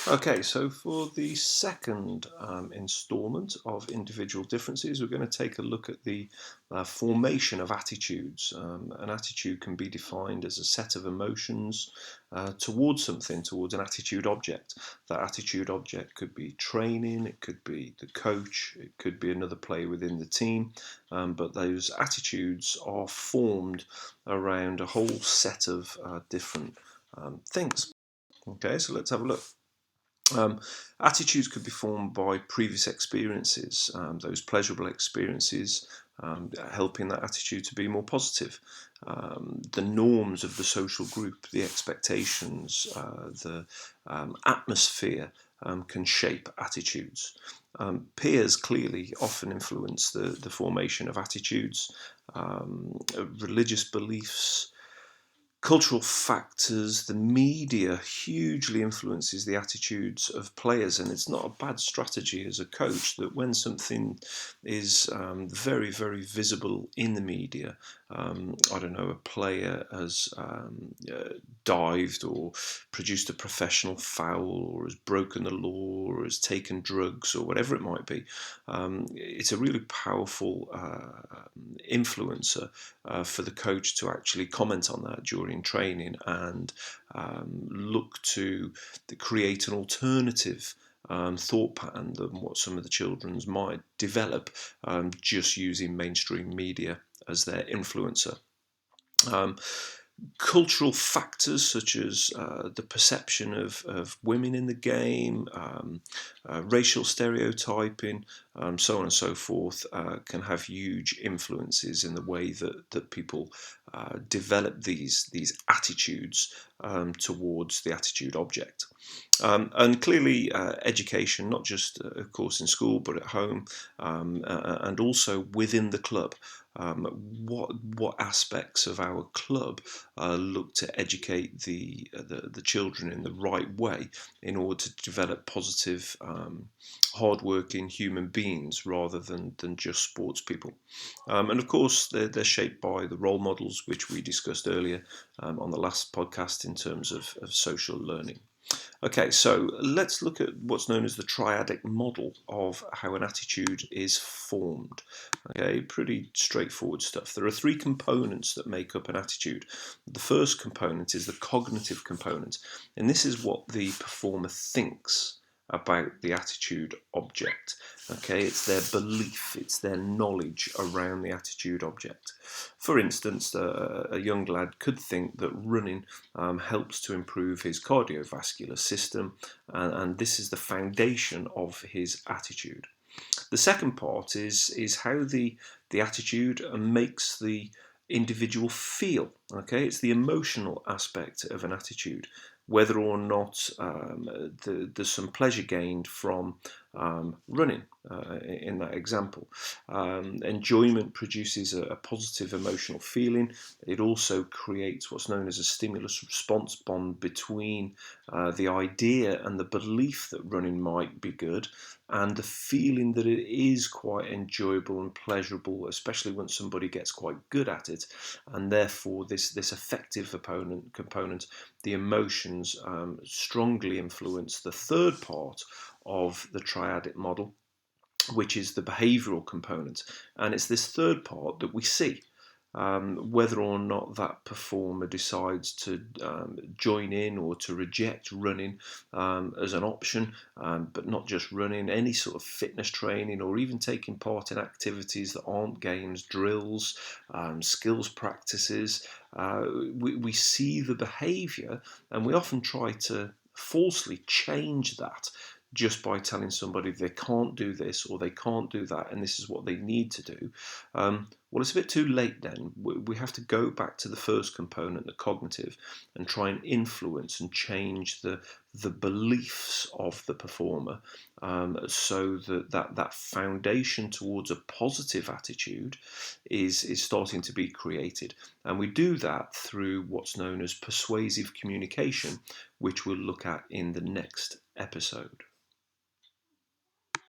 Okay, so for the second installment of individual differences, we're going to take a look at the formation of attitudes. An attitude can be defined as a set of emotions towards something, towards an attitude object. That attitude object could be training, it could be the coach, it could be another player within the team, but those attitudes are formed around a whole set of different things. Okay, so let's have a look. Um, Attitudes could be formed by previous experiences, those pleasurable experiences, helping that attitude to be more positive. The norms of the social group, the expectations, the atmosphere can shape attitudes. Peers clearly often influence the formation of attitudes. Religious beliefs, cultural factors, the media hugely influences the attitudes of players, and it's not a bad strategy as a coach that when something is very, very visible in the media, I don't know, a player has dived or produced a professional foul or has broken the law or has taken drugs or whatever it might be, it's a really powerful influencer for the coach to actually comment on that during training and look to create an alternative thought pattern than what some of the children's might develop just using mainstream media as their influencer. Um, Cultural factors such as the perception of women in the game, racial stereotyping, so on and so forth, can have huge influences in the way that people develop these attitudes towards the attitude object. And clearly, education, not just, of course, in school, but at home, and also within the club. What aspects of our club look to educate the children in the right way in order to develop positive, hardworking human beings rather than just sports people. And of course, they're shaped by the role models which we discussed earlier on the last podcast in terms of social learning. Okay, so let's look at what's known as the triadic model of how an attitude is formed. Okay, pretty straightforward stuff. There are three components that make up an attitude. The first component is the cognitive component, and this is what the performer thinks about the attitude object. Okay, it's their belief, it's their knowledge around the attitude object. For instance, a young lad could think that running helps to improve his cardiovascular system, and this is the foundation of his attitude. The second part is how the attitude makes the individual feel. Okay, it's the emotional aspect of an attitude, whether or not there's some pleasure gained from running. In that example, enjoyment produces a positive emotional feeling. It also creates what's known as a stimulus response bond between the idea and the belief that running might be good, and the feeling that it is quite enjoyable and pleasurable, especially when somebody gets quite good at it, and therefore this affective component, the emotions, strongly influence the third part of the triadic model, which is the behavioural component, and it's this third part that we see. Whether or not that performer decides to join in or to reject running as an option, but not just running, any sort of fitness training or even taking part in activities that aren't games, drills, skills practices, we see the behaviour, and we often try to falsely change that just by telling somebody they can't do this or they can't do that and this is what they need to do. Well, it's a bit too late then. We have to go back to the first component, the cognitive, and try and influence and change the beliefs of the performer, so that foundation towards a positive attitude is starting to be created. And we do that through what's known as persuasive communication, which we'll look at in the next episode.